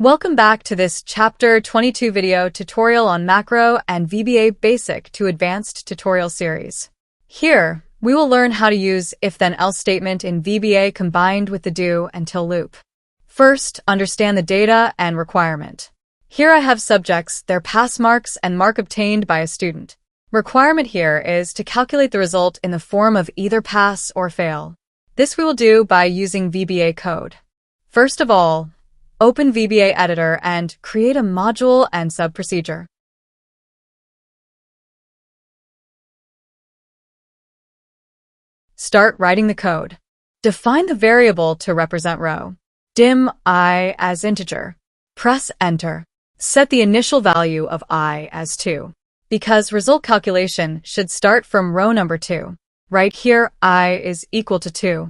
Welcome back to this Chapter 22 video tutorial on Macro and VBA Basic to Advanced tutorial series. Here, we will learn how to use if-then-else statement in VBA combined with the do-until loop. First, understand the data and requirement. Here I have subjects, their pass marks, and mark obtained by a student. Requirement here is to calculate the result in the form of either pass or fail. This we will do by using VBA code. First of all, open VBA editor and create a module and sub-procedure. Start writing the code. Define the variable to represent row. Dim I as integer. Press enter. Set the initial value of I as 2. Because result calculation should start from row number 2. Write here I is equal to 2.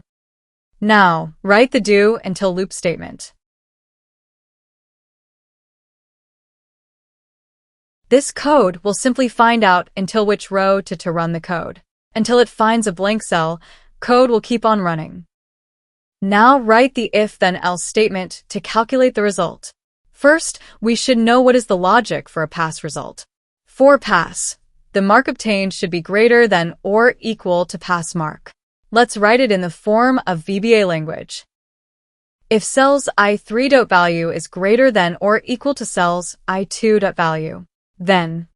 Now, write the do-until loop statement. This code will simply find out until which row to run the code. Until it finds a blank cell, code will keep on running. Now write the if-then-else statement to calculate the result. First, we should know what is the logic for a pass result. For pass, the mark obtained should be greater than or equal to pass mark. Let's write it in the form of VBA language. If cells I3.value is greater than or equal to cells I2.value, then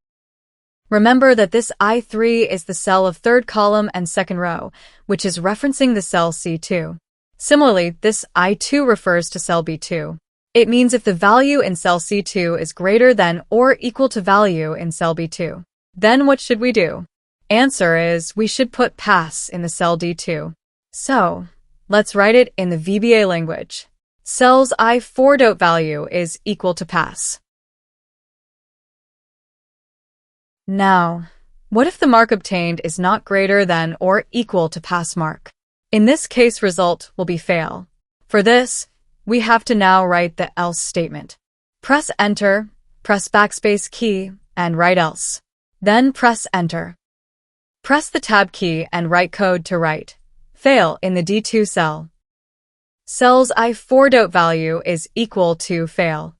remember that this I3 is the cell of third column and second row, which is referencing the cell C2. Similarly, this I2 refers to cell B2. It means if the value in cell C2 is greater than or equal to value in cell B2. Then what should we do? Answer is we should put pass in the cell D2. So, let's write it in the VBA language. Cells I4.value is equal to pass. Now, what if the mark obtained is not greater than or equal to pass mark? In this case, result will be fail. For this, we have to now write the else statement. Press enter, press backspace key, and write else. Then press enter. Press the tab key and write code to write fail in the D2 cell. Cells I4.value is equal to fail.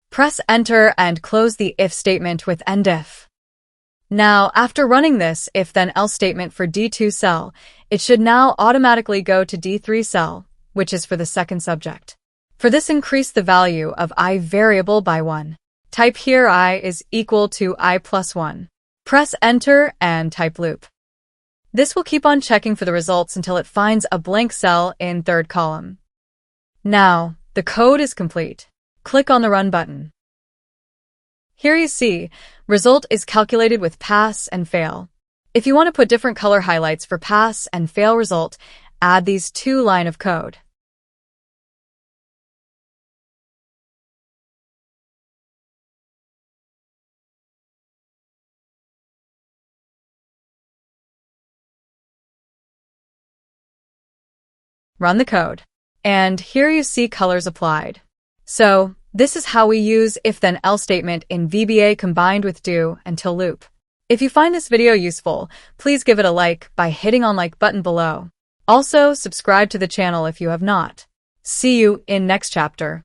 Press enter and close the if statement with end if. Now, after running this if-then-else statement for D2 cell, it should now automatically go to D3 cell, which is for the second subject. For this, increase the value of I variable by 1. Type here I is equal to I plus 1. Press enter and type loop. This will keep on checking for the results until it finds a blank cell in third column. Now, the code is complete. Click on the Run button. Here you see, result is calculated with pass and fail. If you want to put different color highlights for pass and fail result, add these two lines of code. Run the code. And here you see colors applied. So, this is how we use if-then-else statement in VBA combined with do-until loop. If you find this video useful, please give it a like by hitting on like button below. Also, subscribe to the channel if you have not. See you in next chapter.